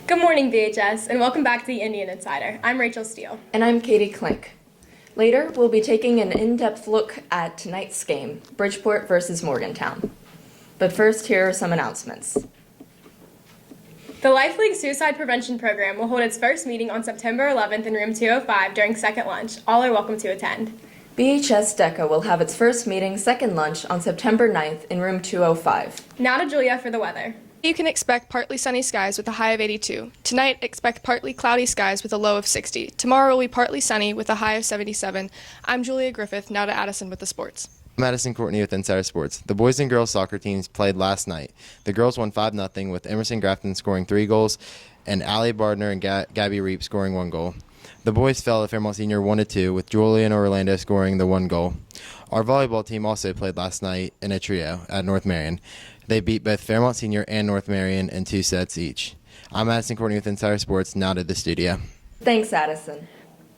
Good morning, VHS, and welcome back to the Indian Insider. I'm Rachel Steele. And I'm Katie Klink. Later, we'll be taking an in-depth look at tonight's game, Bridgeport versus Morgantown. But first, here are some announcements. The Life League Suicide Prevention Program will hold its first meeting on September 11th in room 205 during second lunch. All are welcome to attend. BHS DECA will have its first meeting, second lunch, on September 9th in room 205. Now to Julia for the weather. You can expect partly sunny skies with a high of 82. Tonight, expect partly cloudy skies with a low of 60. Tomorrow will be partly sunny with a high of 77. I'm Julia Griffith, now to Addison with the sports. I'm Addison Courtney with Insider Sports. The boys and girls soccer teams played last night. The girls won 5-0 with Emerson Grafton scoring 3 goals and Allie Bardner and Gabby Reap scoring 1 goal. The boys fell at Fairmont Senior 1-2 with Julian Orlando scoring the 1 goal. Our volleyball team also played last night in a trio at North Marion. They beat both Fairmont Senior and North Marion in 2 sets each. I'm Addison Courtney with Insider Sports, now to the studio. Thanks, Addison.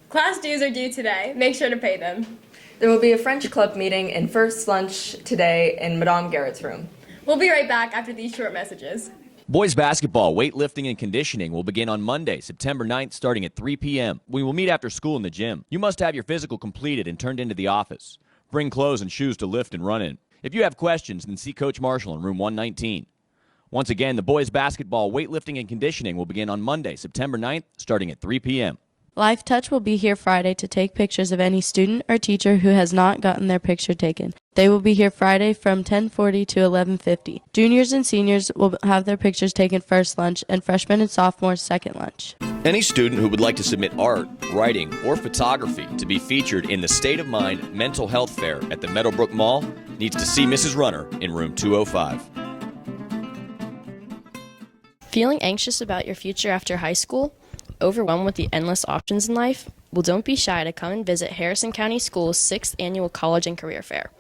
Class dues are due today. Make sure to pay them. There will be a French club meeting in first lunch today in Madame Garrett's room. We'll be right back after these short messages. Boys basketball, weightlifting, and conditioning will begin on Monday, September 9th, starting at 3 p.m. We will meet after school in the gym. You must have your physical completed and turned into the office. Bring clothes and shoes to lift and run in. If you have questions, then see Coach Marshall in room 119. Once again, the boys basketball, weightlifting, and conditioning will begin on Monday, September 9th, starting at 3 p.m. Life Touch will be here Friday to take pictures of any student or teacher who has not gotten their picture taken. They will be here Friday from 10:40 to 11:50. Juniors and seniors will have their pictures taken first lunch, and freshmen and sophomores second lunch. Any student who would like to submit art, writing, or photography to be featured in the State of Mind Mental Health Fair at the Meadowbrook Mall needs to see Mrs. Runner in room 205. Feeling anxious about your future after high school? Overwhelmed with the endless options in life? Well, don't be shy to come and visit Harrison County Schools' 6th Annual College and Career Fair.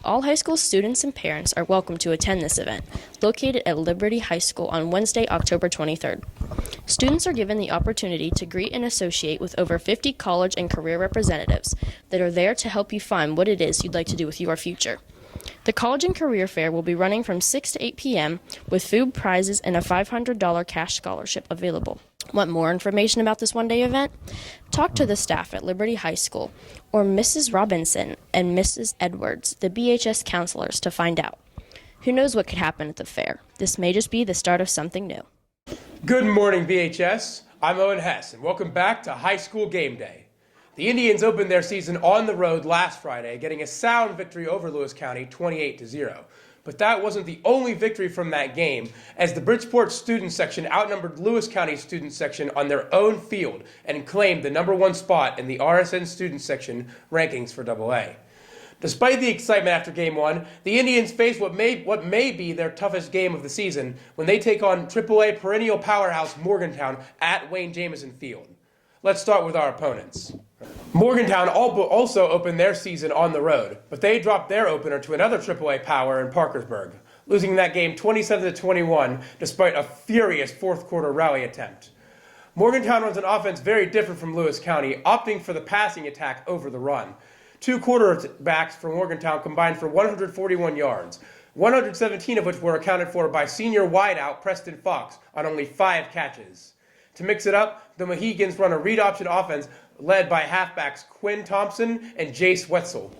All high school students and parents are welcome to attend this event, located at Liberty High School on Wednesday, October 23rd. Students are given the opportunity to greet and associate with over 50 college and career representatives that are there to help you find what it is you'd like to do with your future. The College and Career Fair will be running from 6 to 8 p.m. with food prizes and a $500 cash scholarship available. Want more information about this one-day event? Talk to the staff at Liberty High School or Mrs. Robinson and Mrs. Edwards, the BHS counselors, to find out. Who knows what could happen at the fair? This may just be the start of something new. Good morning, BHS. I'm Owen Hess, and welcome back to High School Game Day. The Indians opened their season on the road last Friday, getting a sound victory over Lewis County, 28-0. But that wasn't the only victory from that game, as the Bridgeport student section outnumbered Lewis County student section on their own field and claimed the #1 spot in the RSN student section rankings for AA. Despite the excitement after Game 1, the Indians face what may be their toughest game of the season when they take on AAA perennial powerhouse Morgantown at Wayne Jamison Field. Let's start with our opponents. Morgantown also opened their season on the road, but they dropped their opener to another AAA power in Parkersburg, losing that game 27-21 despite a furious fourth-quarter rally attempt. Morgantown runs an offense very different from Lewis County, opting for the passing attack over the run. 2 quarterbacks for Morgantown combined for 141 yards, 117 of which were accounted for by senior wideout Preston Fox on only 5 catches. To mix it up, the Mohegans run a read option offense led by halfbacks Quinn Thompson and Jace Wetzel.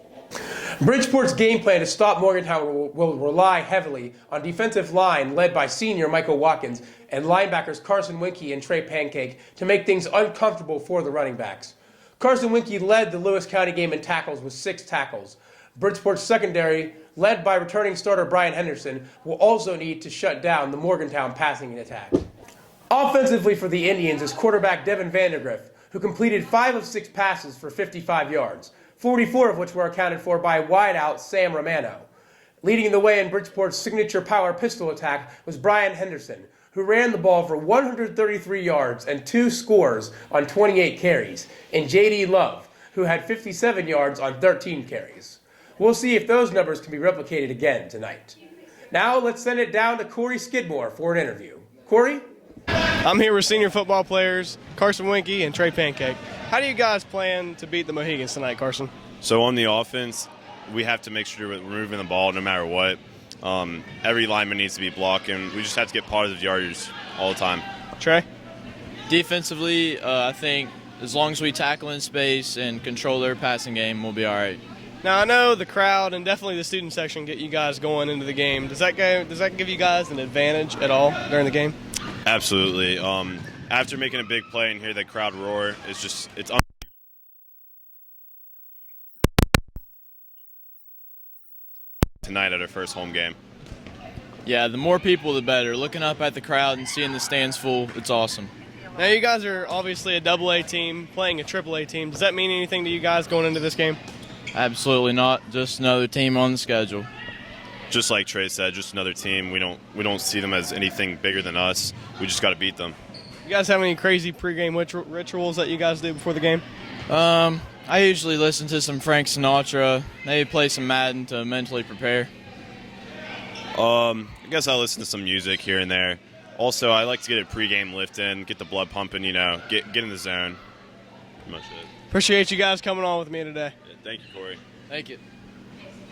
Bridgeport's game plan to stop Morgantown will rely heavily on defensive line led by senior Michael Watkins and linebackers Carson Winkie and Trey Pancake to make things uncomfortable for the running backs. Carson Winkie led the Lewis County game in tackles with 6 tackles. Bridgeport's secondary, led by returning starter Brian Henderson, will also need to shut down the Morgantown passing attack. Offensively for the Indians is quarterback Devin Vandergriff, who completed 5 of 6 passes for 55 yards, 44 of which were accounted for by wideout Sam Romano. Leading the way in Bridgeport's signature power pistol attack was Brian Henderson, who ran the ball for 133 yards and 2 scores on 28 carries, and J.D. Love, who had 57 yards on 13 carries. We'll see if those numbers can be replicated again tonight. Now let's send it down to Corey Skidmore for an interview. Corey? I'm here with senior football players Carson Winkie and Trey Pancake. How do you guys plan to beat the Mohegans tonight, Carson? So on the offense, we have to make sure we're moving the ball no matter what. Every lineman needs to be blocking. We just have to get positive yardage all the time. Trey? Defensively, I think as long as we tackle in space and control their passing game, we'll be all right. Now, I know the crowd and definitely the student section get you guys going into the game. Does that give you guys an advantage at all during the game? Absolutely. After making a big play and hear that crowd roar, it's tonight at our first home game. Yeah, the more people, the better. Looking up at the crowd and seeing the stands full, it's awesome. Now, you guys are obviously a AA team playing a AAA team. Does that mean anything to you guys going into this game? Absolutely not. Just another team on the schedule. Just like Trey said, just another team. We don't see them as anything bigger than us. We just got to beat them. You guys have any crazy pregame rituals that you guys do before the game? I usually listen to some Frank Sinatra, maybe play some Madden to mentally prepare. I guess I listen to some music here and there. Also, I like to get a pregame lift in, get the blood pumping, get in the zone. Pretty much it. Appreciate you guys coming on with me today. Yeah, thank you, Corey. Thank you.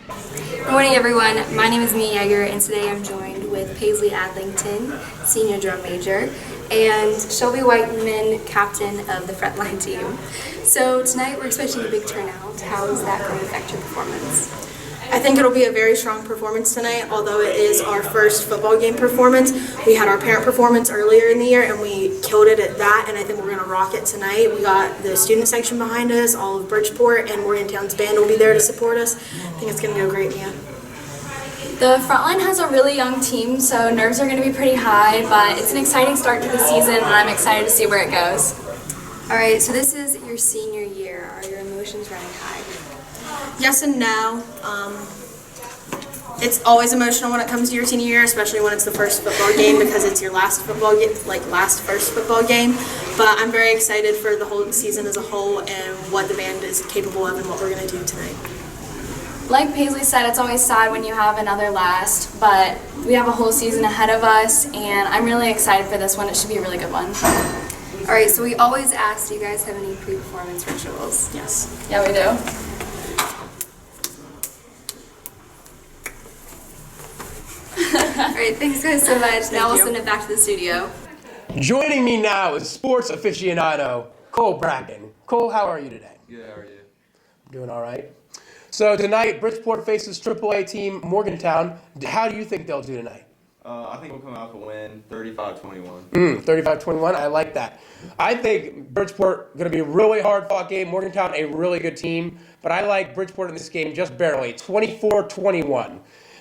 Good morning, everyone. My name is Mia Yeager, and today I'm joined with Paisley Adlington, senior drum major, and Shelby Whiteman, captain of the frontline team. So tonight we're expecting a big turnout. How is that going to affect your performance? I think it'll be a very strong performance tonight, although it is our first football game performance. We had our parent performance earlier in the year and we killed it at that, and I think we're going to rock it tonight. We got the student section behind us, all of Bridgeport, and Morgantown's band will be there to support us. I think it's going to go great, Mia. The frontline has a really young team, so nerves are going to be pretty high, but it's an exciting start to the season and I'm excited to see where it goes. Alright, so this is your senior year. Are your emotions running high? Yes and no. It's always emotional when it comes to your senior year, especially when it's the first football game because it's your last football game, first football game. But I'm very excited for the whole season as a whole and what the band is capable of and what we're going to do tonight. Like Paisley said, it's always sad when you have another last, but we have a whole season ahead of us, and I'm really excited for this one. It should be a really good one. Alright, so we always ask, do you guys have any pre-performance rituals? Yes. Yeah, we do. Alright, thanks guys so much. Now we'll send it back to the studio. Joining me now is sports aficionado Cole Bracken. Cole, how are you today? Good, how are you? Doing all right. So tonight, Bridgeport faces AAA team Morgantown. How do you think they'll do tonight? I think we'll come out with a win, 35-21. 35-21, I like that. I think Bridgeport going to be a really hard-fought game. Morgantown, a really good team. But I like Bridgeport in this game just barely, 24-21.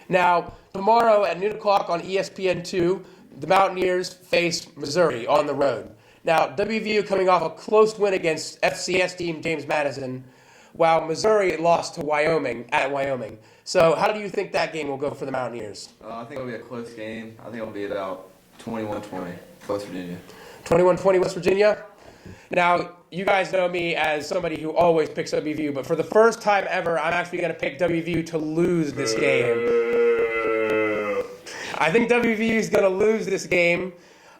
Now, tomorrow at noon o'clock on ESPN2, the Mountaineers face Missouri on the road. Now, WVU coming off a close win against FCS team James Madison, while Missouri lost to Wyoming at Wyoming. So how do you think that game will go for the Mountaineers? I think it'll be a close game. I think it'll be about 21-20, West Virginia. 21-20 West Virginia? Now, you guys know me as somebody who always picks WVU, but for the first time ever, I'm actually going to pick WVU to lose this game. I think WVU is going to lose this game.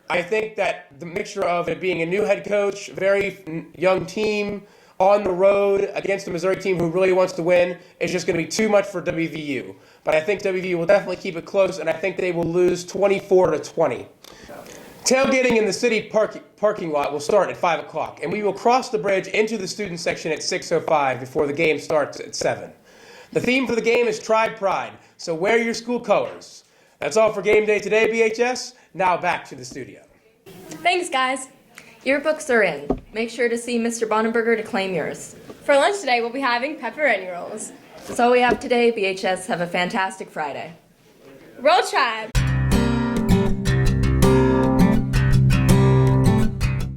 I think that the mixture of it being a new head coach, very young team, on the road against a Missouri team who really wants to win is just going to be too much for WVU. But I think WVU will definitely keep it close, and I think they will lose 24-20. Tailgating in the city parking lot will start at 5 o'clock, and we will cross the bridge into the student section at 6:05 before the game starts at 7. The theme for the game is Tribe Pride, so wear your school colors. That's all for game day today, BHS. Now back to the studio. Thanks, guys. Yearbooks are in. Make sure to see Mr. Bonenberger to claim yours. For lunch today, we'll be having pepperoni rolls. That's all we have today, BHS. Have a fantastic Friday. Roll Tribe!